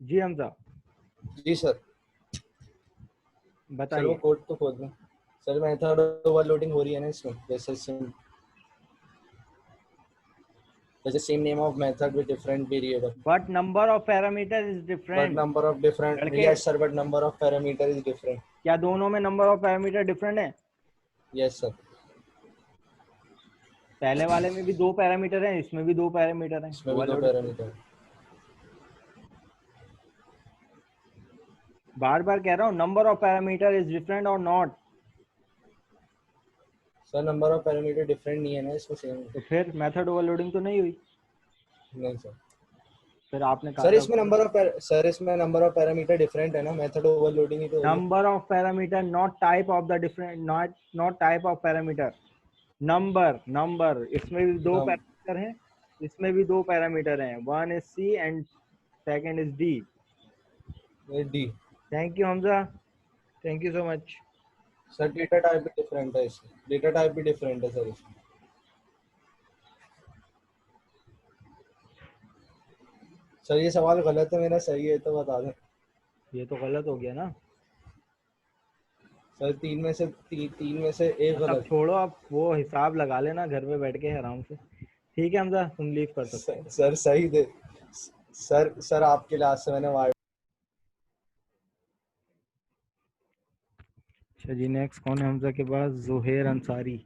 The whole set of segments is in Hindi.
जी हमजा जी सर। सर वो बताइए। कोड तो खोल दूं। सर मेथड ओवरलोडिंग हो रही है ना इसमें, जैसे same name of method with different variable but number of parameter is but different. Number of different, लड़के, yes sir, but number of parameter is different. क्या दोनों में नंबर ऑफ पैरामीटर डिफरेंट है? Yes sir. पहले वाले में भी 2 पैरामीटर हैं, इसमें भी 2 पैरामीटर हैं। इसमें भी 2 ओवरलोडिंग पैरामीटर। बार बार कह रहा हूँ, number of parameter is different और not. Sir number of parameter different नहीं है ना इसमें, सेम। तो फिर मेथड ओवरलोडिंग तो नहीं हुई। नहीं सर। फिर आपने कहा सर था इसमें नंबर ऑफ पैरामीटर डिफरेंट है ना, मेथड ओवरलोडिंग ही तो होगी। Number of parameter not type of the different, not type of parameter. Number इसमें भी 2 नम पैरामीटर हैं, इसमें भी 2 पैरामीटर हैं। One is C and second is D. D. Thank you Hamza, thank you so much. Sir data type भी डिफरेंट है इसमें, डेटा टाइप भी डिफरेंट है सर इसमें। सर ये सवाल गलत है मेरा, सही है तो बता दें। ये तो गलत हो गया ना। सर तीन में से एक सब गलत। छोड़ो, आप वो हिसाब लगा लेना घर में बैठ के आराम से। ठीक है हमजा, तुम लीव कर सकते हो। सर सही दे। सर आपके लास्ट से मैंने वाई। अच्छा जी, नेक्स्ट कौन है हमजा के पास? जोहेर अंसारी।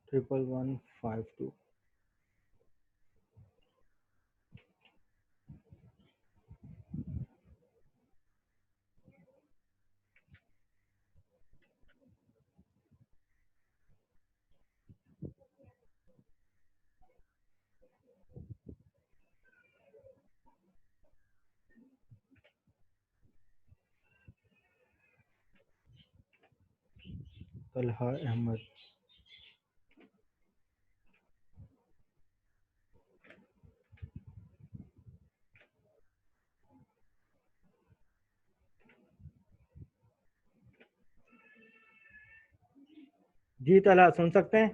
ट्रिपल 152। तलहा अहमद। जी तलहा, सुन सकते हैं?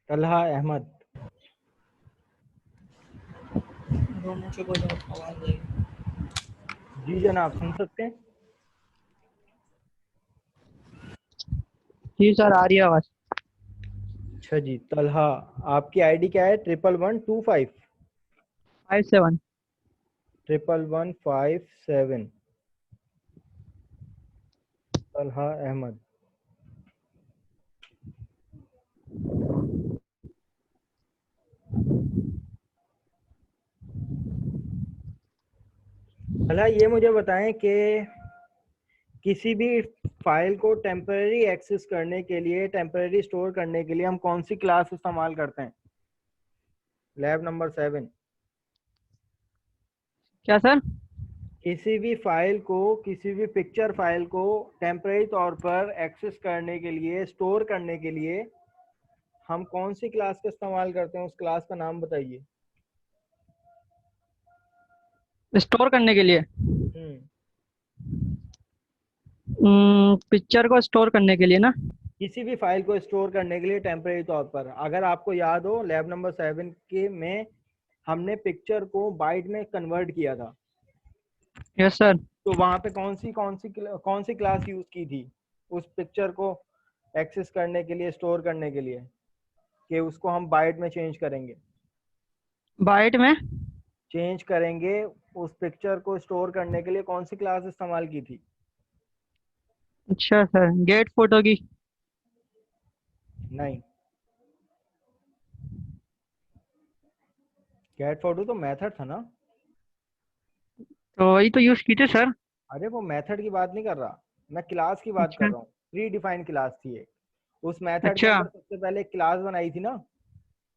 तलहा अहमद। जी जनाब, सुन सकते हैं? जी सर, आ रही है आवाज। अच्छा जी तलहा, आपकी आईडी क्या है? 1125 57। 1157। तलहा अहमद। तलहा, ये मुझे बताएं कि किसी भी फाइल को टेम्पररी एक्सेस करने के लिए, टेम्पररी स्टोर करने के लिए हम कौन सी क्लास इस्तेमाल करते हैं? Lab number 7। क्या सर? किसी भी फाइल को, किसी भी पिक्चर फाइल को टेम्पररी तौर पर एक्सेस करने के लिए, स्टोर करने के लिए हम कौन सी क्लास का इस्तेमाल करते हैं? उस क्लास का नाम बताइए। स्टोर करने के लिए पिक्चर को स्टोर करने के लिए ना। किसी भी फाइल को स्टोर करने के लिए टेम्पररी तौर पर, अगर आपको याद हो लैब नंबर 7 के में हमने पिक्चर को बाइट में कन्वर्ट किया था। Yes sir. तो वहां पे कौन सी क्लास यूज की थी उस पिक्चर को एक्सेस करने के लिए, स्टोर करने के लिए, कि उसको हम बाइट में चेंज करेंगे? बाइट में? चेंज करेंगे उस पिक्चर को स्टोर करने के लिए कौन सी क्लास इस्तेमाल की थी? अच्छा सर, गेट फोटो की। नहीं, गेट फोटो तो मेथड था ना। तो वही तो यूज की थी सर। अरे वो मेथड की बात नहीं कर रहा, मैं क्लास की बात कर अच्छा। रहा हूँ। प्री डिफाइंड क्लास थी एक, उस मेथड के अच्छा। अंदर सबसे पहले एक क्लास बनाई थी ना,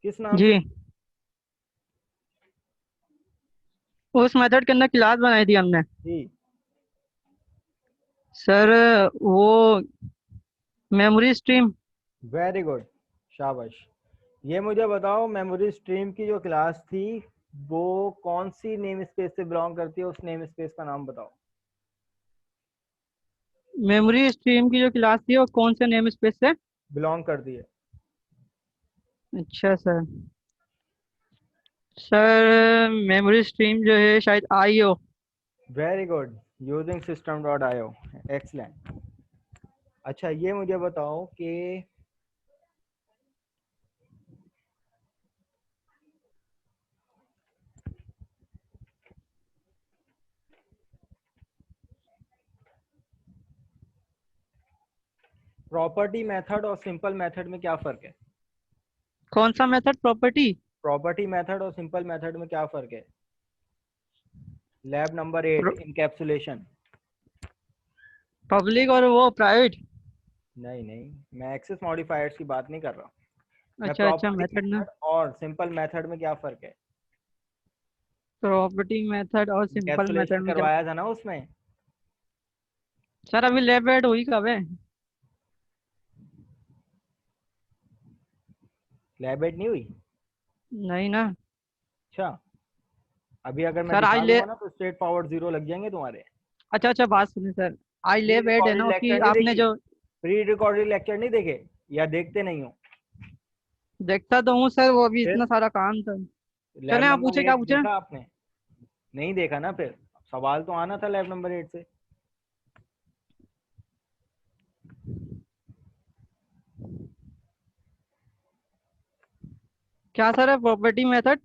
किस नाम जी, से? उस मेथड के अंदर क्लास बनाई थी हमने। जी। सर वो मेमोरी स्ट्रीम। वेरी गुड, शाबाश। ये मुझे बताओ, मेमोरी स्ट्रीम की जो क्लास थी वो कौन सी नेम स्पेस से बिलोंग करती है? उस नेम स्पेस का नाम बताओ। मेमोरी स्ट्रीम की जो क्लास थी वो कौन से नेम स्पेस से बिलोंग करती है? अच्छा सर। सर मेमोरी स्ट्रीम जो है शायद IO. Very good, using system dot I O. Excellent. अच्छा, ये मुझे बताओ कि प्रॉपर्टी मेथड और सिंपल मेथड में क्या फर्क है? कौन सा मेथड? प्रॉपर्टी? प्रॉपर्टी मेथड और सिंपल मेथड में क्या फर्क है? Lab number 8, encapsulation. पब्लिक और वो प्राइवेट? नहीं नहीं, मैं एक्सेस मॉडिफायर्स की बात नहीं कर रहा हूँ। मैं अच्छा अच्छा, प्रॉपर्टी मेथड ना। मेथड और सिंपल मेथड में क्या फर्क है? प्रॉपर्टी मेथड और सिंपल इनकैप्सुलेशन मेथड में क्या? करवाया था ना उसमें। सर अभी लैब एड हुई कब है? लैब एड नहीं हुई? नहीं ना। अच्छा, अभी अगर मैं सर आज दिखा ले दूंगा ना तो स्ट्रेट फॉरवर्ड 0 लग जाएंगे तुम्हारे। अच्छा अच्छा, बात सुनिए सर। आज प्री लैब एड है रिकॉर्डेड ना लेक्चर उसकी, नहीं आपने देखी? जो। प्री रिकॉर्डेड लेक्चर नहीं देखे या देखते नहीं हो? देखता तो हूँ सर, वो अभी फिर इतना सारा काम था। लैब चले आप नंबर पूछे, क्या 8 पूछे? देखा आपने? नहीं देखा ना, फिर सवाल तो आना था लैब नंबर 8 से। क्या सर है प्रॉपर्टी मेथड?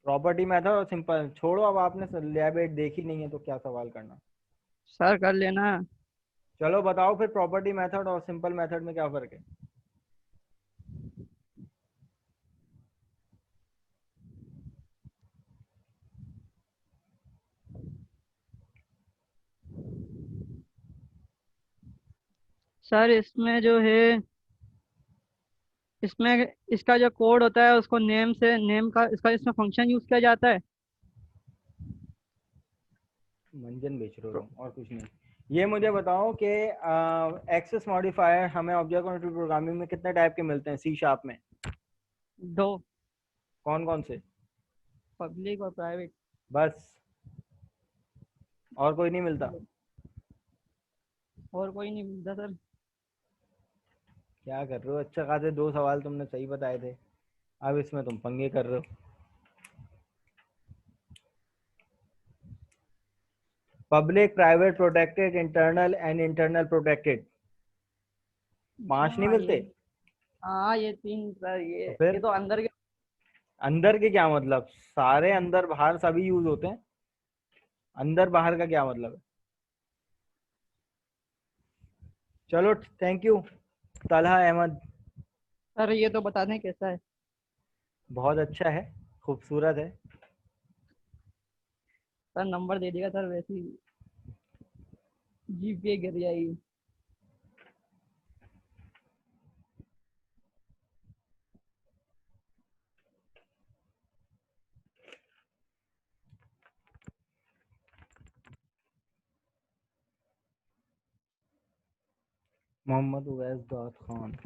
प्रॉपर्टी मेथड और सिंपल छोड़ो, अब आपने लैब 8 देखी नहीं है तो क्या सवाल करना। सर कर लेना। चलो बताओ फिर, प्रॉपर्टी मेथड और सिंपल मेथड में क्या फर्क है? सर इसमें जो है, इसमें इसका जो कोड होता है उसको नेम से, नेम का इसका इसमें फंक्शन यूज किया जाता है। मंजन बेच रहे हो तुम, और कुछ नहीं। ये मुझे बताओ कि एक्सेस मॉडिफायर हमें ऑब्जेक्ट ओरिएंटेड प्रोग्रामिंग में कितने टाइप के मिलते हैं सी शार्प में? दो। कौन कौन से? पब्लिक और प्राइवेट। बस? और कोई नहीं मिलता? और कोई नहीं मिलता सर। क्या कर रहे हो, अच्छा खासे 2 सवाल तुमने सही बताए थे, अब इसमें तुम पंगे कर रहे हो। Public, private, protected, internal and internal protected, 5 नहीं हाँ मिलते? ये तीन सर, तो ये फिर तो अंदर के। अंदर के क्या मतलब? सारे अंदर बाहर सभी यूज होते हैं, अंदर बाहर का क्या मतलब है? चलो, thank you Talha Ahmed. Sir ये तो बता दें कैसा है। बहुत अच्छा है, खूबसूरत है। सर नंबर दे दिएगा सर, वैसे ही जीपीए गिर जाएगी। मोहम्मद उवैस दाऊद खान।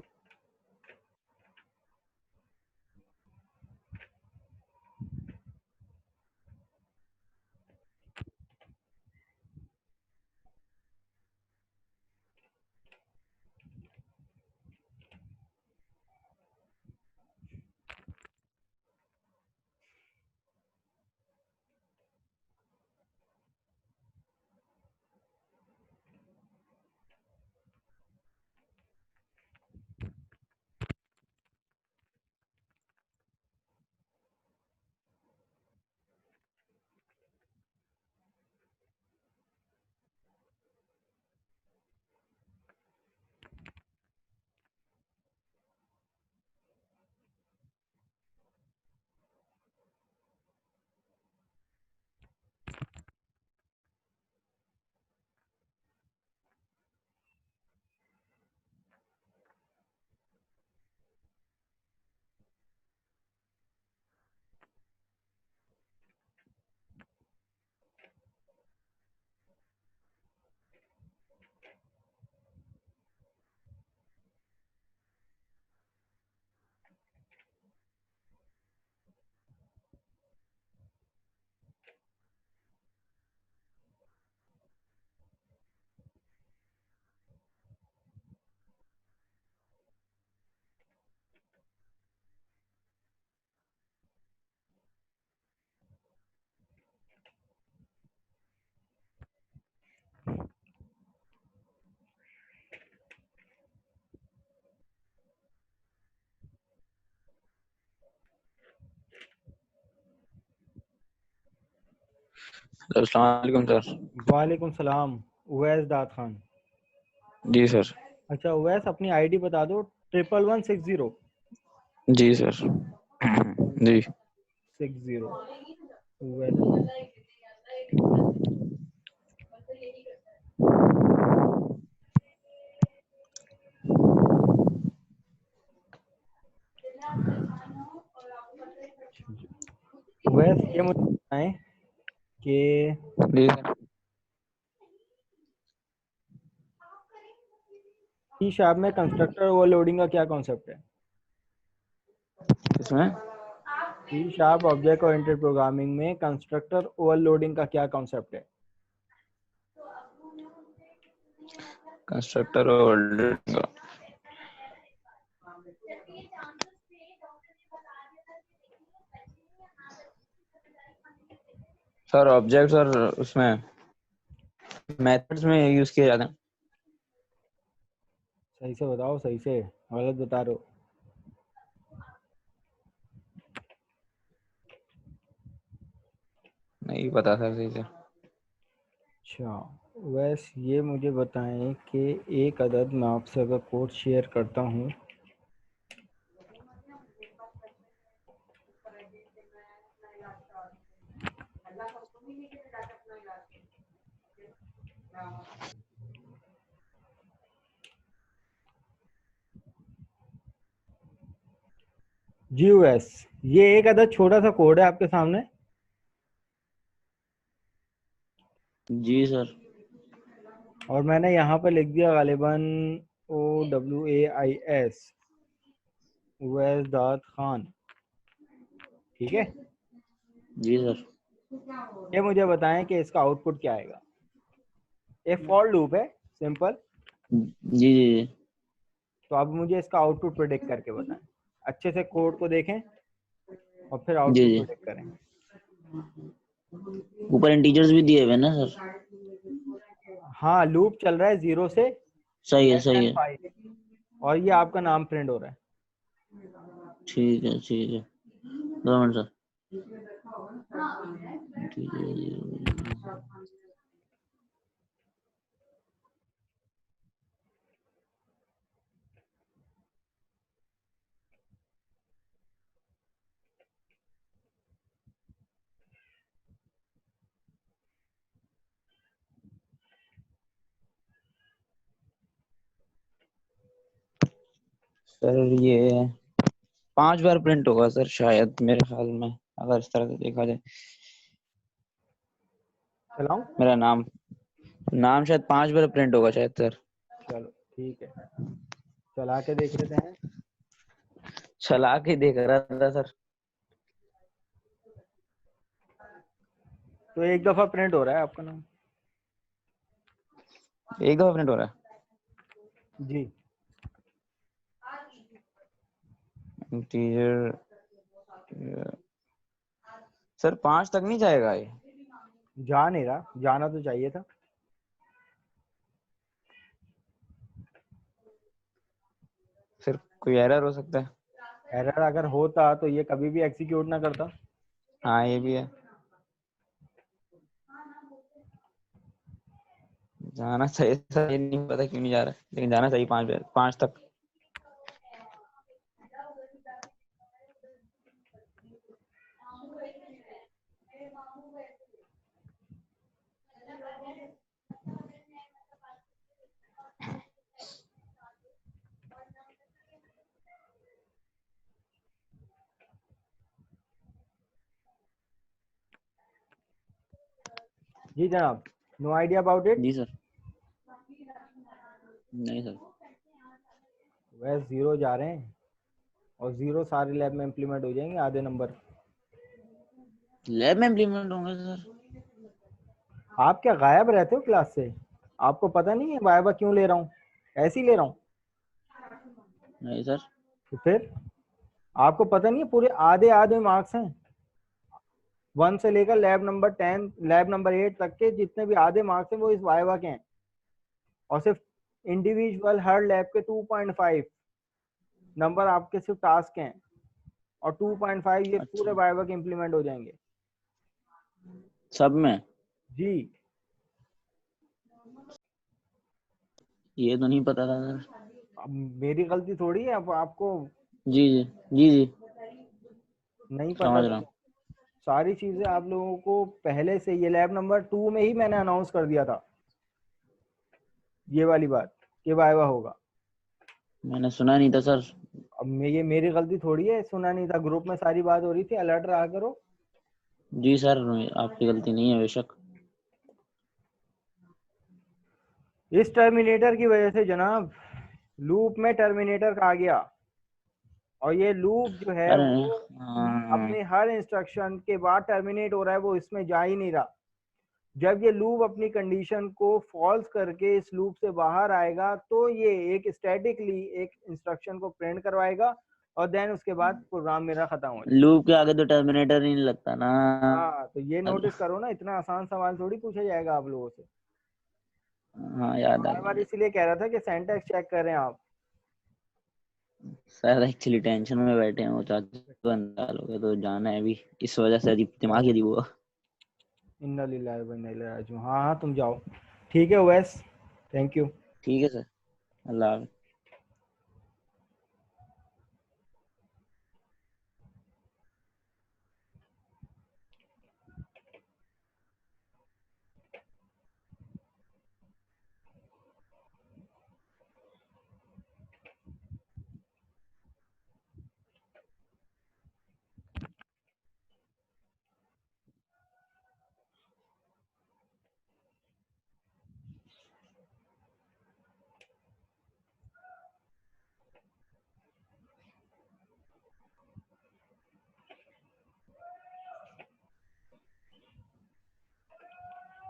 अस्सलाम वालेकुम सर। वालेकुम सलाम। उवैस दाद खान। जी सर। अच्छा उवैस, अपनी आईडी बता दो। 11160 जी सर। जी 60 उवैस। उवैस, ये मुझे बताएं कि जी सर। सी शार्प में कंस्ट्रक्टर ओवरलोडिंग का क्या कॉन्सेप्ट है? इसमें C sharp object oriented programming में कंस्ट्रक्टर ओवरलोडिंग का क्या कॉन्सेप्ट है? कंस्ट्रक्टर और सर ऑब्जेक्ट्स और उसमें मेथड्स में यूज किए जाते हैं। सही से बताओ, सही से, गलत बता रहे हो। नहीं पता सर सही से। अच्छा वैसे ये मुझे बताएं कि एक अदद मैं आपसे अगर कोड शेयर करता हूँ, GUS, ये एक अदद छोटा सा कोड है आपके सामने। जी सर। और मैंने यहाँ पर लिख दिया गालिबन OWAIS, उवैस दाद खान। ठीक है, जी सर। ये मुझे बताएं कि इसका आउटपुट क्या आएगा। एक फॉर लूप है, सिंपल। जी जी तो अब मुझे इसका आउटपुट प्रेडिक्ट करके बताएं। अच्छे से कोड को देखें और फिर जी आउटपुट जी। प्रेडिक्ट करें। ऊपर इंटीजर्स भी दिए हुए हैं ना सर? हाँ, लूप चल रहा है 0 से सही है लेस सही देन है। 5 और ये आपका नाम प्रिंट हो रहा है। ठीक है ठीक है। 2 मिनट सर। ठीक है। सर ये 5 बार प्रिंट होगा सर शायद, मेरे ख्याल में, अगर इस तरह से देखा जाए। चलाऊं? मेरा नाम नाम शायद 5 बार प्रिंट होगा शायद सर। चलो ठीक है, चला के देख लेते हैं। चला के देख रहा था सर। तो एक दफा प्रिंट हो रहा है आपका नाम। एक दफा प्रिंट हो रहा जी। है इंटीजर। सर 5 तक नहीं जाएगा ये? जा नहीं रहा, जाना तो चाहिए था। फिर कोई एरर हो सकता है। एरर अगर होता तो ये कभी भी एग्जीक्यूट ना करता। हाँ ये भी है। जाना चाहिए सर, ये नहीं पता क्यों नहीं जा रहा है, लेकिन जाना चाहिए 5 तक। जी जनाब, नो आइडिया अबाउट इट। जी सर। नहीं सर। वैसे 0 जा रहे हैं और 0 सारे लैब में इम्प्लीमेंट हो जाएंगे, आधे नंबर। लैब में इम्प्लीमेंट होंगे सर? आप क्या गायब रहते हो क्लास से? आपको पता नहीं है वाइवा क्यों ले रहा हूँ? ऐसे ही ले रहा हूँ। नहीं सर। तो फिर आपको पता नहीं है पूरे आधे आधे मार्क्स हैं। 1 से लेकर लैब नंबर 10, लैब नंबर 8 तक के जितने भी आधे मार्क्स हैं वो इस वाइवा के हैं। और सिर्फ इंडिविजुअल हर लैब के 2.5 नंबर आपके सिर्फ टास्क हैं। और 2.5 ये पूरे अच्छा, वाइवा के इम्प्लीमेंट हो जाएंगे। सब में? जी ये तो नहीं पता था सर। अब मेरी गलती थोड़ी है, अब आपको जी जी जी जी नहीं पता समझ रहा था। हूँ। सारी चीजें आप लोगों को पहले से, ये लैब नंबर 2 में ही मैंने अनाउंस कर दिया था ये वाली बात कि वाइवा होगा। मैंने सुना नहीं था सर। अब ये मेरी गलती थोड़ी है, सुना नहीं था, ग्रुप में सारी बात हो रही थी, अलर्ट रहा करो। जी सर, आपकी गलती नहीं है बेशक। इस टर्मिनेटर की वजह से जनाब लूप में टर्मिनेटर आ गया, और ये लूप जो है अरे वो हाँ, अपने हर इंस्ट्रक्शन के बाद टर्मिनेट हो रहा है, वो इसमें जा ही नहीं रहा। जब ये लूप अपनी कंडीशन को फॉल्स करके इस लूप से बाहर आएगा तो ये एक स्टैटिकली एक इंस्ट्रक्शन को प्रिंट करवाएगा, और देन उसके बाद प्रोग्राम मेरा खत्म हो जाएगा। लूप के आगे तो टर्मिनेटर ही नहीं लगता ना। हाँ तो ये नोटिस करो ना, इतना आसान सवाल थोड़ी पूछा जाएगा आप लोगों से। हाँ याद आ बार बार गया। इसीलिए कह रहा था कि सेंटेक्स चेक करें आप। सर एक्चुअली टेंशन में बैठे हैं, वो चाचा को अंदाज हो गया तो जाना है अभी, इस वजह से अजीब दिमाग ही वो। इन्ना लिल्लाहि व इन्ना इलैहि राजिऊन। हाँ हाँ तुम जाओ, ठीक है वैस, थैंक यू। ठीक है सर, अल्लाह हाफिज़।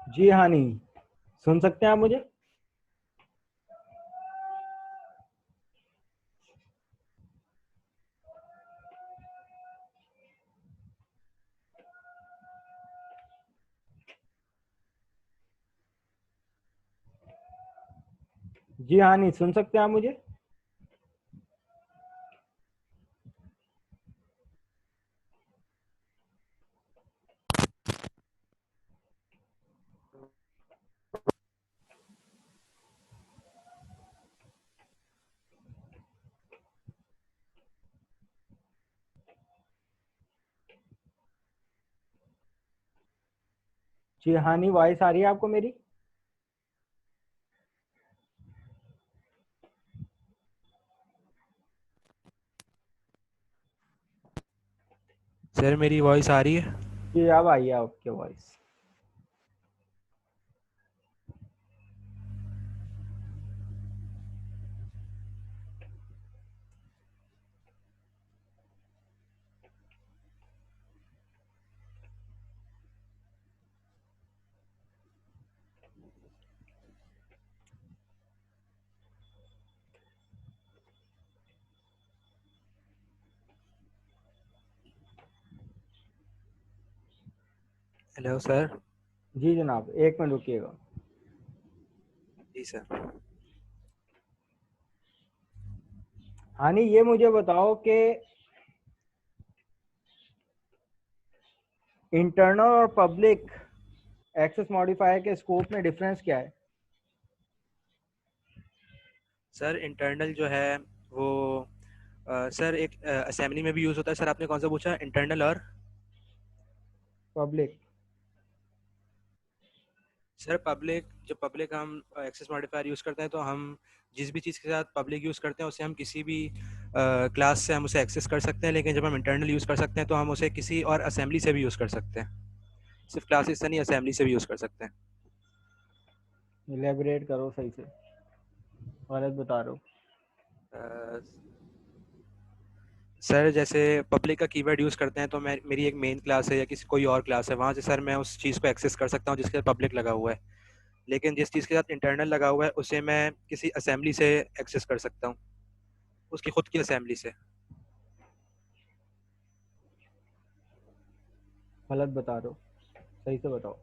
जी हाँ, नहीं सुन सकते हैं आप मुझे? जी हाँ, नहीं सुन सकते हैं आप मुझे? जी हाँ, नहीं वॉइस आ रही है आपको मेरी? सर मेरी वॉइस आ रही है? जी अब आई है आपकी वॉइस। Hello sir. जी जनाब, एक मिनट रुकिएगा। जी सर। हाँ नहीं, ये मुझे बताओ कि इंटरनल और पब्लिक एक्सेस मॉडिफायर के स्कोप में डिफरेंस क्या है? सर इंटरनल जो है वो सर एक असेंबली में भी यूज़ होता है। सर आपने कौन सा पूछा, इंटरनल और? पब्लिक। सर पब्लिक, जब पब्लिक हम एक्सेस मॉडिफायर यूज़ करते हैं तो हम जिस भी चीज़ के साथ पब्लिक यूज़ करते हैं उसे हम किसी भी क्लास से हम उसे एक्सेस कर सकते हैं, लेकिन जब हम इंटरनल यूज़ कर सकते हैं तो हम उसे किसी और असेंबली से भी यूज़ कर सकते हैं। सिर्फ क्लासेस से नहीं, असेंबली से भी यूज़ कर सकते हैं। इलेबोरेट करो सही से, गलत बता रहे हो। अ, सर जैसे पब्लिक का कीवर्ड यूज़ करते हैं तो मैं, मेरी एक मेन क्लास है या किसी कोई और क्लास है, वहाँ से सर मैं उस चीज़ को एक्सेस कर सकता हूँ जिसके साथ पब्लिक लगा हुआ है। लेकिन जिस चीज़ के साथ इंटरनल लगा हुआ है उसे मैं किसी असेंबली से एक्सेस कर सकता हूँ, उसकी खुद की असेंबली से। गलत बता रहे हो, सही से बताओ।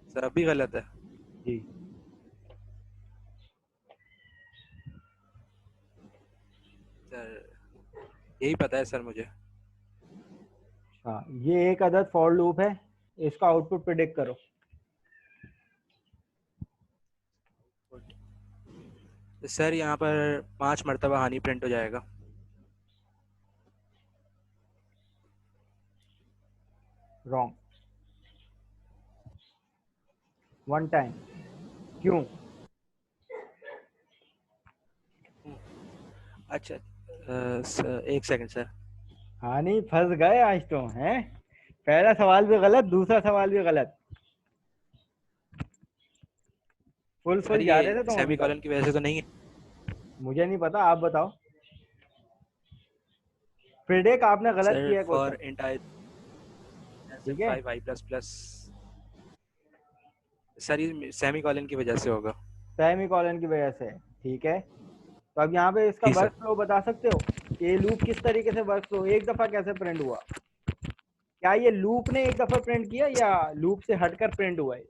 सर अब भी गलत है? जी। सर यही पता है सर मुझे। हाँ, ये एक अदद फॉर लूप है, इसका आउटपुट प्रिडिक्ट करो। सर यहाँ पर 5 मरतबा हानि प्रिंट हो जाएगा। रॉन्ग। 1 टाइम। क्यों? अच्छा एक सेकंड सर। हानि फंस गए आज तो, हैं? पहला सवाल भी गलत, दूसरा सवाल भी गलत। फुल सर जा ये रहे थे तुम अभी सेमी तक। कॉलन की वजह से तो नहीं है? मुझे नहीं पता, आप बताओ। प्रिडिक्ट आपने गलत सर किया फॉर क्वेश्चन, इंट आई ठीक है? 5 i प्लस प्लस। सर ये सेमी कॉलन की वजह से होगा। सेमी कॉलन की वजह से, ठीक है। तो अब यहाँ पे इसका जी सर। वर्क फ्लो बता सकते हो कि ये लूप किस तरीके से वर्क फ्लो, एक दफा कैसे प्रिंट हुआ? क्या ये लूप ने एक दफा प्रिंट किया या लूप से हटकर प्रिंट हुआ है?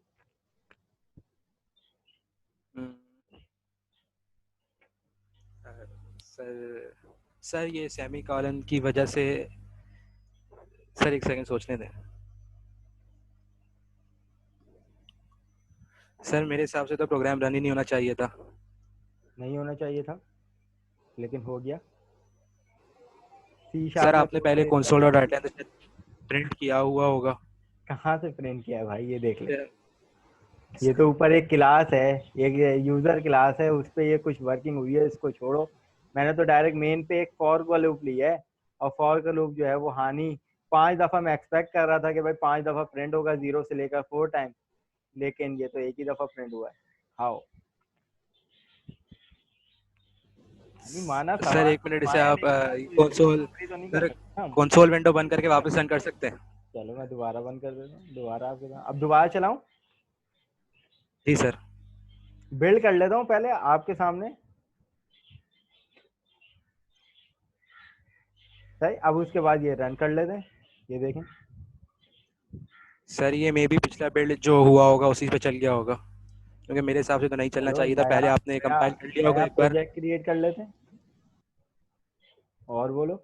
सर सर ये सेमी कॉलन की वजह से, सर एक सेकंड सोचने दें। सर मेरे हिसाब से तो प्रोग्राम रन ही नहीं होना चाहिए था। नहीं होना चाहिए था, लेकिन हो गया। सर में आपने पहले कंसोल डॉट राइट प्रिंट किया हुआ होगा। कहाँ से प्रिंट किया है भाई, ये देख ले। ये तो ऊपर एक क्लास है, एक यूजर क्लास है, उस पे ये कुछ वर्किंग हुई है, इसको छोड़ो। मैंने तो डायरेक्ट मेन पे एक फॉर का लूप लिया है, और फॉर का लूप जो है वो हानि 5 दफा मैं एक्सपेक्ट कर रहा था कि भाई 5 दफा प्रिंट होगा 0 से लेकर 4 टाइम, लेकिन ये तो एक ही दफा प्रिंट हुआ है। हाउ? माना सर सवाल, एक मिनट, इसे माना आप लेकिन कंसोल नौकरी तो नहीं कर सकते ना हम। कंसोल विंडो बंद करके वापस रन कर सकते हैं? चलो मैं दोबारा बंद कर देता हूँ, दोबारा आपके साथ अब दोबारा चलाऊं? जी सर। बिल्ड कर लेता हूँ पहले आपके सामने, सही। अब उसके बाद ये रन कर लेते हैं, ये देखें। सर ये मे भी पिछला बिल्ड जो हुआ होगा उसी पे चल गया होगा, क्योंकि मेरे हिसाब से तो नहीं चलना चलो चाहिए था। पहले आपने कंपाइल कर लिया होगा नया एक बार। प्रोजेक्ट क्रिएट कर लेते हैं, और बोलो।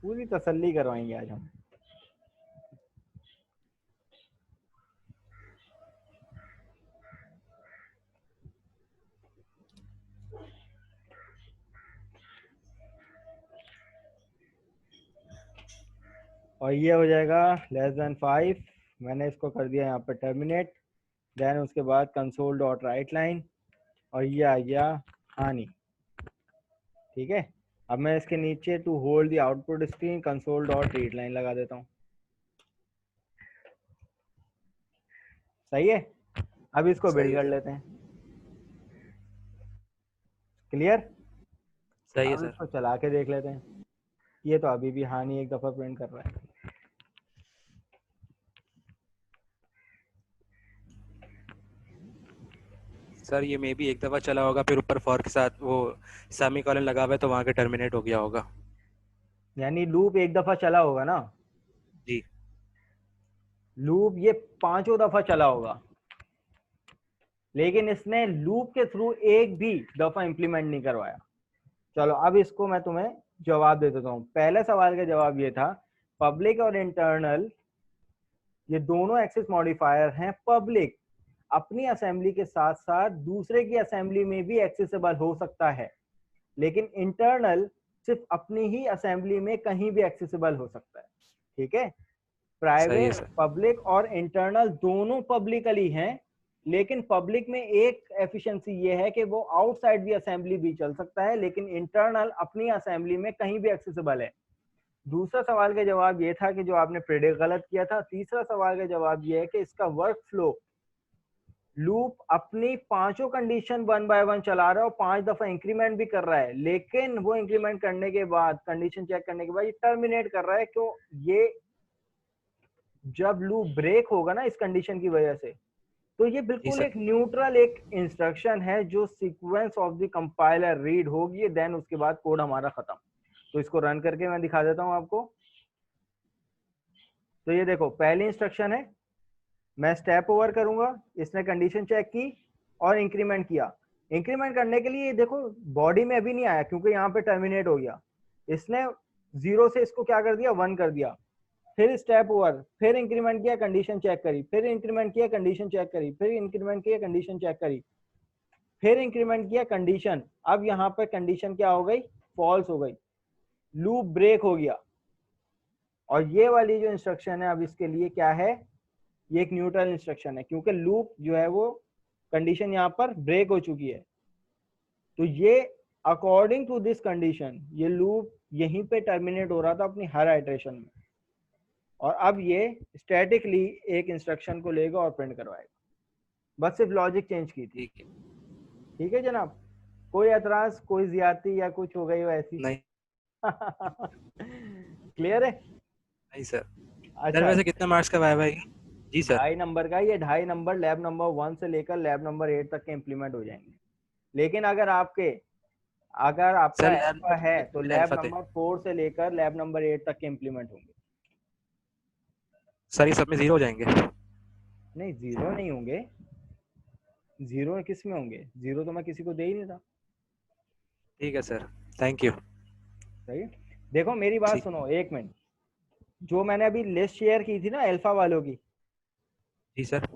पूरी तसल्ली करवाएंगे आज हम। और ये हो जाएगा <5। मैंने इसको कर दिया यहाँ पर टर्मिनेट, देन उसके बाद कंसोल डॉट राइट लाइन, और ये आ गया हानि, ठीक है। अब मैं इसके नीचे to hold the output screen console dot read line लगा देता हूँ, सही है। अब इसको बिल्ड कर लेते हैं, क्लियर। सही है अब सर। इसको चला के देख लेते हैं। ये तो अभी भी हानि एक दफा प्रिंट कर रहा है। सर ये मे भी एक दफ़ा चला होगा, फिर ऊपर फॉर के साथ वो सेमी कॉलन लगा हुआ है तो वहाँ के टर्मिनेट हो गया होगा। यानी लूप एक दफा चला होगा ना, जी। लूप ये 5 दफा चला होगा, लेकिन इसने लूप के थ्रू एक भी दफा इंप्लीमेंट नहीं करवाया। चलो अब इसको मैं तुम्हें जवाब दे देता हूँ। पहले सवाल का जवाब ये था, पब्लिक और इंटरनल ये दोनों एक्सेस मॉडिफायर हैं। पब्लिक अपनी असेंबली के साथ साथ दूसरे की असेंबली में भी एक्सेसिबल हो सकता है, लेकिन इंटरनल सिर्फ अपनी ही असेंबली में कहीं भी एक्सेसिबल हो सकता है, ठीक है। सही है प्राइवेट, सर। पब्लिक और इंटरनल दोनों पब्लिकली हैं, लेकिन पब्लिक में एक एफिशिएंसी ये है कि वो आउटसाइड दी असेंबली भी चल सकता है, लेकिन इंटरनल अपनी असेंबली में कहीं भी एक्सेसिबल है। दूसरा सवाल का जवाब ये था कि जो आपने प्रेडिक्ट गलत किया था। तीसरा सवाल का जवाब ये है कि इसका वर्क फ्लो, लूप अपनी 5 कंडीशन 1 बाय 1 चला रहा है और 5 दफा इंक्रीमेंट भी कर रहा है, लेकिन वो इंक्रीमेंट करने के बाद, कंडीशन चेक करने के बाद ये टर्मिनेट कर रहा है। क्यों? ये जब लूप ब्रेक होगा ना इस कंडीशन की वजह से, तो ये जी बिल्कुल सर। एक न्यूट्रल एक इंस्ट्रक्शन है जो sequence of the compiler read होगी, देन उसके बाद कोड हमारा खत्म। तो इसको रन करके मैं दिखा देता हूं आपको। तो ये देखो, पहली इंस्ट्रक्शन है, मैं स्टेप ओवर करूंगा, इसने कंडीशन चेक की और इंक्रीमेंट किया। इंक्रीमेंट करने के लिए देखो बॉडी में अभी नहीं आया क्योंकि यहाँ पे टर्मिनेट हो गया, इसने 0 से इसको क्या कर दिया 1 कर दिया, फिर स्टेप ओवर, फिर इंक्रीमेंट किया कंडीशन चेक करी, फिर इंक्रीमेंट किया कंडीशन चेक करी, फिर इंक्रीमेंट किया कंडीशन चेक करी, फिर इंक्रीमेंट किया कंडीशन, अब यहाँ पे कंडीशन क्या हो गई फॉल्स हो गई, लूप ब्रेक हो गया। और ये वाली जो इंस्ट्रक्शन है अब इसके लिए क्या है, ये एक न्यूट्रल इंस्ट्रक्शन है क्योंकि लूप जो है वो कंडीशन यहाँ पर ब्रेक हो चुकी है। तो ये अकॉर्डिंग टू दिस कंडीशन ये लूप यहीं पे टर्मिनेट हो रहा था अपनी हर आइटरेशन में, और अब ये स्टैटिकली एक इंस्ट्रक्शन को लेगा और प्रिंट करवाएगा, बस सिर्फ लॉजिक चेंज की थी। ठीक है। ठीक है जनाब, कोई एतराज, कोई ज्यादती या कुछ हो गई हो ऐसी? नहीं क्लियर है? नहीं सर। सर अच्छा, वैसे कितने मार्क्स का वाइवा है? जी सर। 2.5 नंबर का, ये 2.5 नंबर लैब नंबर 1 से लेकर लैब नंबर 8 तक के इम्प्लीमेंट हो जाएंगे। लेकिन अगर आपका सर अल्फा है तो मेरे लैब अल्फा थे नंबर 4 से लेकर लैब नंबर 8 तक के इम्प्लीमेंट होंगे। सर, ये सब में 0 हो जाएंगे? नहीं, जीरो नहीं होंगे। जीरो किस में होंगे? जीरो तो मैं किसी को दे ही नहीं था। ठीक है सर, थैंक यू। सही है? देखो मेरी बात ठीक। सुनो एक मिनट, जो मैंने अभी लिस्ट शेयर की थी ना अल्फा वालों की, जी सर।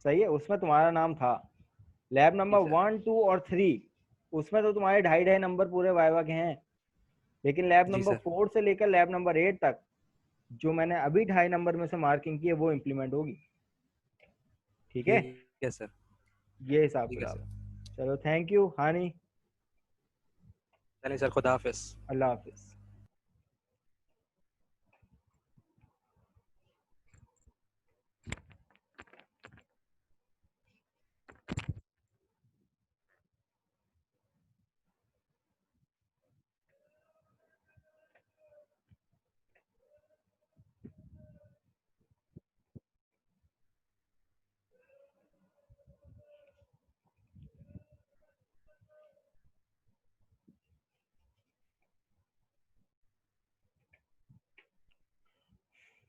सही है, उसमें तुम्हारा नाम था। Lab number sir. 1, 2 और 3 उसमें तो तुम्हारे 2.5 नंबर पूरे वाइवा के हैं, लेकिन लैब जी नंबर सर। 4 से लेकर लैब नंबर 8 तक जो मैंने अभी 2.5 नंबर में से मार्किंग की है वो इम्प्लीमेंट होगी। ठीक है, ठीक है सर। ये हिसाब ठीक है किताब सर। है। चलो थैंक यू हानी, चलिए सर, खुदा हाफिज। अल्लाह हाफिज।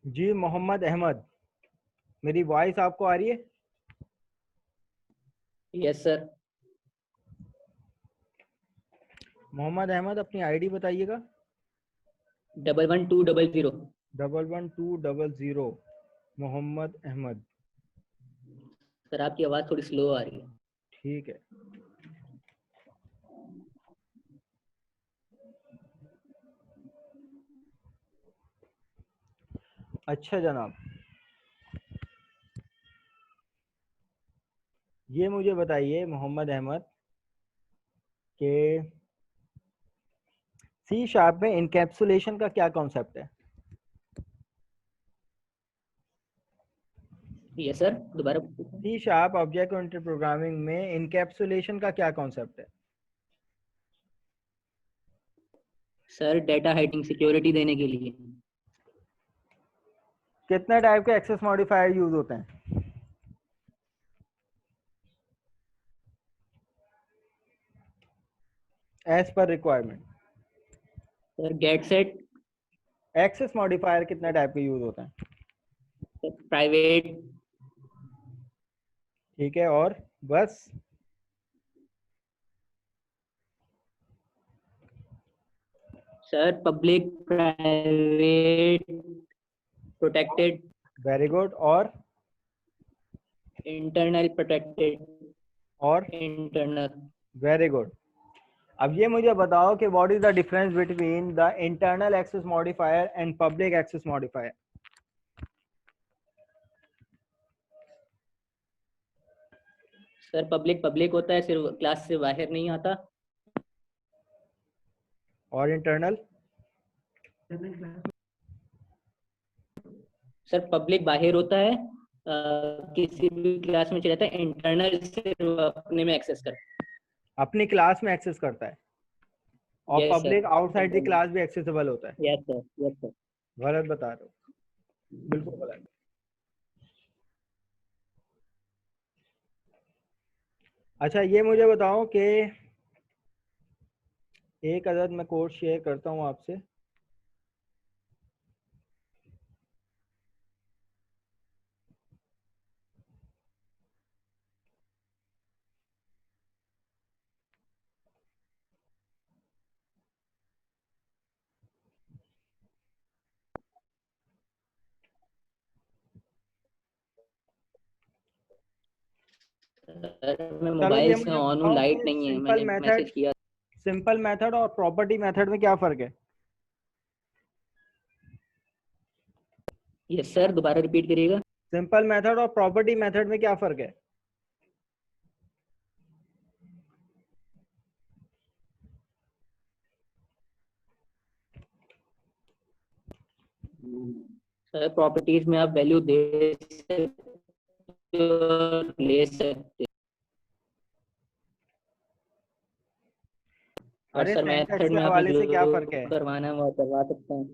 जी मोहम्मद अहमद, मेरी वॉइस आपको आ रही है? Yes sir. मोहम्मद अहमद अपनी आईडी बताइएगा। 11200। 11200। मोहम्मद अहमद, सर आपकी आवाज थोड़ी स्लो आ रही है। ठीक है। अच्छा जनाब, ये मुझे बताइए मोहम्मद अहमद के सी शार्प में इनकैप्सुलेशन का क्या कॉन्सेप्ट है? यस सर, दोबारा। C sharp object oriented programming में इनकैप्सुलेशन का क्या कॉन्सेप्ट है? सर डेटा हाइडिंग सिक्योरिटी देने के लिए। कितने टाइप के एक्सेस मॉडिफायर यूज होते हैं? As per requirement. Sir get set. Access modifier कितने टाइप के यूज होते हैं? प्राइवेट। ठीक है, और बस? Sir public, private, protected, very good, और? इंटरनल प्रोटेक्टेड, और? इंटरनल। Very good. अब ये मुझे बताओ कि what is the difference between the internal access modifier and public access modifier? Sir public public होता है, सिर्फ क्लास से बाहर नहीं आता। और इंटरनल? सर पब्लिक बाहर होता है, किसी भी क्लास में चला जाता है। इंटरनल सिर्फ अपने में एक्सेस करता है। अपनी क्लास में एक्सेस करता है, और yes sir. Public outside the class भी एक्सेसिबल होता है। Yes sir, yes sir. गलत बता रहे हो, बिल्कुल गलत। अच्छा ये मुझे बताओ कि एक अदद मैं कोड शेयर करता हूँ आपसे। मैं चलो मोबाइल ये से मुझे ऑन हूँ, बताओ लाइट कि नहीं है, सिंपल मैंने मेथड, मैसेज किया। सिंपल मेथड और प्रॉपर्टी मेथड में क्या फर्क है? यस सर, दोबारा रिपीट करिएगा। सिंपल मेथड और प्रॉपर्टी मेथड में क्या फर्क है? सर प्रॉपर्टीज में आप वैल्यू दे सकते हो, ले सकते हो। और अरे सर सिंटैक्स मेथड के में आपने हवाले जो से क्या फर्क है? करवाना है वो करवा सकते हैं।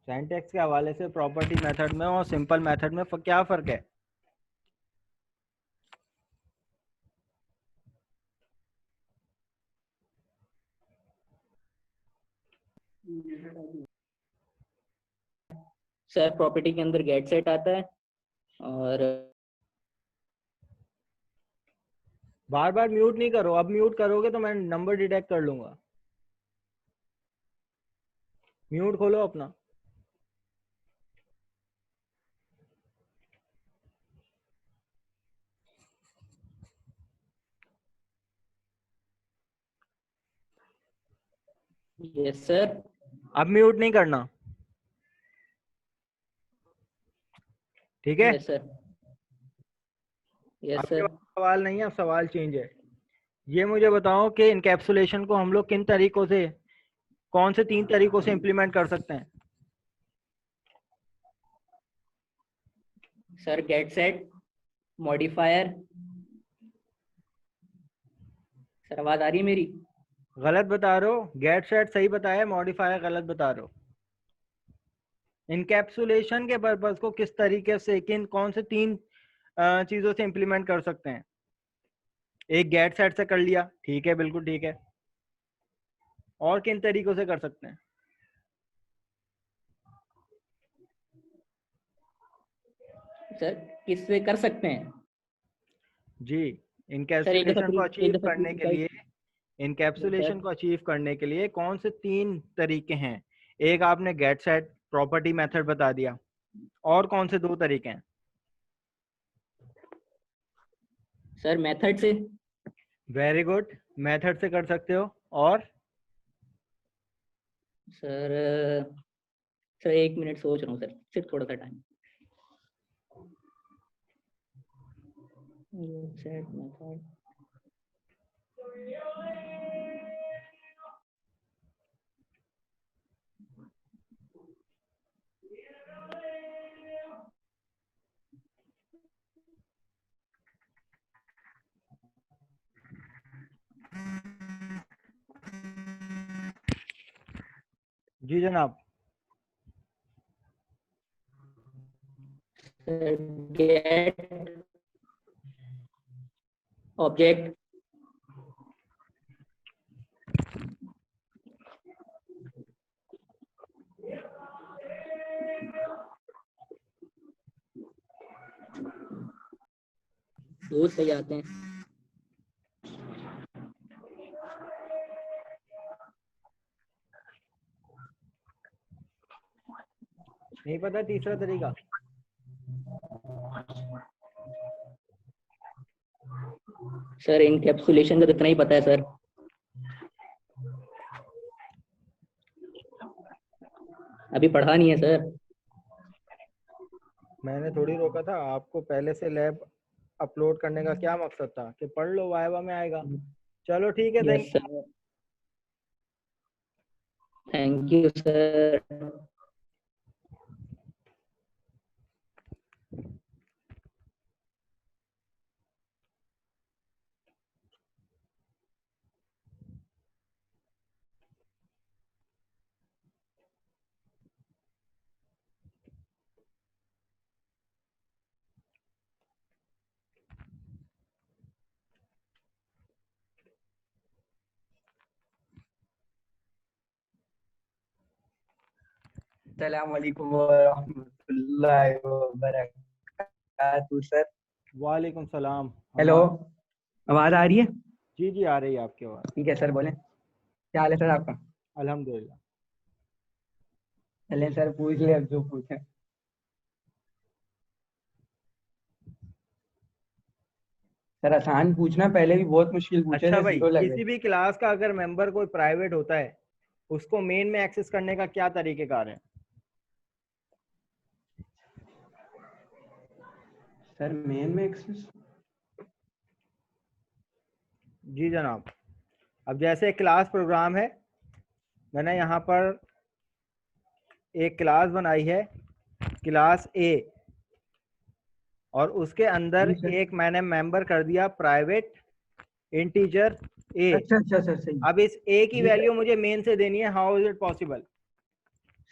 सिंटैक्स के हवाले से प्रॉपर्टी मेथड में और सिंपल मेथड में क्या फर्क है? सर प्रॉपर्टी के अंदर गेट सेट आता है, और बार बार म्यूट नहीं करो, अब म्यूट करोगे तो मैं नंबर डिटेक्ट कर लूंगा। म्यूट खोलो अपना। Yes sir. अब म्यूट नहीं करना, ठीक है? Yes sir. यस अब ये सर। सवाल नहीं है, अब सवाल चेंज है। ये मुझे बताओ कि इनकैप्सुलेशन को हम लोग किन तरीकों से, कौन से 3 तरीकों से इम्प्लीमेंट कर सकते हैं? Sir get set, modifier. Sir आवाज आ रही है मेरी? गलत बता रहे हो, गेट सेट सही बताया, मॉडिफायर गलत बता रहे हो। इनकैप्सुलेशन के पर्पस को किस तरीके से, किन कौन से 3 चीजों से इम्प्लीमेंट कर सकते हैं? एक गेट सेट से कर लिया, ठीक है, बिल्कुल ठीक है। और किन तरीकों से कर सकते हैं? सर किससे कर सकते हैं? जी, सर एक दफा इनकैप्सुलेशन को एक अचीव दफा करने के लिए, इनकैप्सुलेशन सर को अचीव करने के लिए कौन से 3 तरीके हैं? एक आपने गेट सेट प्रॉपर्टी मेथड बता दिया, और कौन से 2 तरीके हैं? सर मेथड से। वेरी गुड, मेथड से कर सकते हो। और सर सर 1 मिनट सोच रहा हूँ सर, सिर्फ थोड़ा सा टाइम। Set method. जी जनाब। गेट ऑब्जेक्ट, दो सही आते हैं। नहीं पता तीसरा तरीका? सर इनकैप्सुलेशन का तो इतना ही पता है सर। अभी पढ़ा नहीं है सर। मैंने थोड़ी रोका था आपको, पहले से लैब अपलोड करने का क्या मकसद था कि पढ़ लो, वाइवा में आएगा। चलो ठीक है, yes thank sir, thank you sir. अस्सलाम वालेकुम वरहमतुल्लाहि वबरकातुहू सर। वालेकुम सलाम। हेलो, आवाज आ रही है? जी जी, आ रही है आपकी आवाज़। ठीक है सर, बोलें। क्या हाल है सर आपका? अल्हम्दुलिल्लाह। चलें सर, पूछ ले अब जो पूछे। सर आसान पूछना, पहले भी बहुत मुश्किल पूछे अच्छा थे, भाई, 0 लगे। किसी भी क्लास का अगर मेंबर कोई प्राइवेट होता है उसको मेन में एक्सेस करने का क्या तरीकेकार है? सर मेन में एक्सेस, जी जनाब। अब जैसे क्लास प्रोग्राम है, मैंने यहाँ पर एक क्लास बनाई है, क्लास ए, और उसके अंदर जी सर। एक मैंने मेंबर कर दिया प्राइवेट इंटीजर ए। अच्छा अच्छा सर, सही। अब इस ए की जी सर। वैल्यू मुझे मेन से देनी है, how is it possible?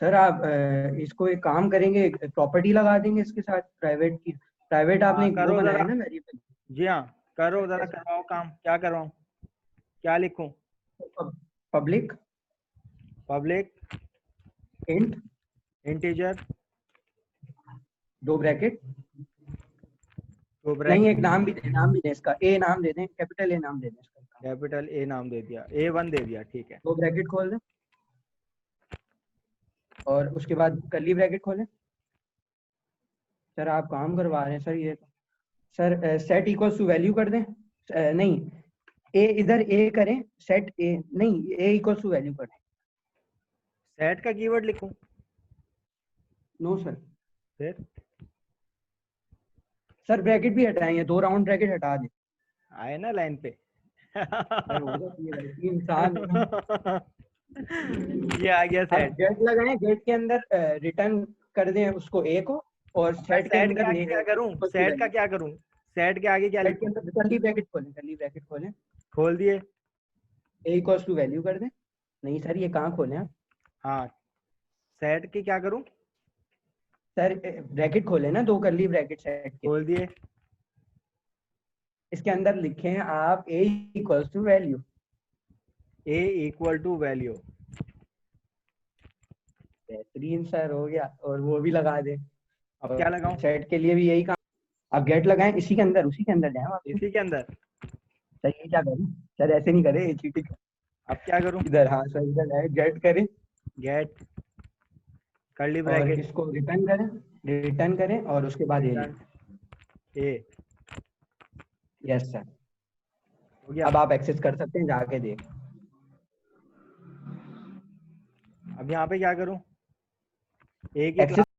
Sir आप इसको एक काम करेंगे, प्रॉपर्टी लगा देंगे इसके साथ प्राइवेट की। प्राइवेट आपने हाँ, वो करो बनाया जरा। ना वेरिएबल। जी हाँ, करो जरा, करवाओ काम। क्या करवाऊँ, क्या लिखूं? Public public int integer 2 bracket, तो नहीं ब्रैकेट, एक नाम भी दे इसका, ए नाम दे दें, कैपिटल ए नाम दे दें इसका। कैपिटल ए नाम दे दिया, A1 दे दिया, ठीक है। 2 ब्रैकेट खोल दें और उसके बाद कर्ली ब्रैकेट खोलें। सर आप काम करवा रहे हैं सर ये। Sir set equals to value कर दें। नहीं, ए इधर ए करें, सेट ए नहीं, ए इक्वल्स टू वैल्यू कर दें। सेट का कीवर्ड लिखूं? No sir. फिर सर ब्रैकेट भी हटाएंगे, 2 राउंड ब्रैकेट हटा दें। आए ना लाइन पे? सर हो जाती है गलती, इंसान है ना। ये आ गया अब सेट। गेट लगाएं, गेट के अंदर रिटर्न कर दें उसको ए को, और सेट के सेट अंदर के आगे क्या करूं? सेट का क्या करूं? सेट के आगे क्या सेट के लिखूं? अंदर कर्ली ब्रैकेट खोलें, कर्ली ब्रैकेट खोलें, खोल दिए। ए इक्वल्स टू वैल्यू कर दें। नहीं सर ये कहाँ खोलें आप? हाँ, सेट की क्या करूं? सर ब्रैकेट खोले ना, 2 कर्ली ब्रैकेट सेट के, खोल दिए। इसके अंदर लिखें आप a equals to value. A equal to value. बेहतरीन सर, हो गया। और वो भी लगा दें। अब क्या लगाऊं? सेट के लिए भी यही काम। आप गेट लगाएं, इसी के अंदर, उसी के अंदर जाएं आप। इसी के अंदर। सर ये क्या करें? सर ऐसे नहीं करे, ये चीटिंग। अब क्या करूं? इधर, हाँ सर इधर जाए, गेट करें गेट कर्ली और ब्रैकेट इसको रिटर्न करें और उसके बाद ये लिखें। ए। Yes sir. हो गया। अब आप एक्सेस कर सकते हैं, जाके देख। अब यहाँ पे क्या करूं? ए की एक्सेस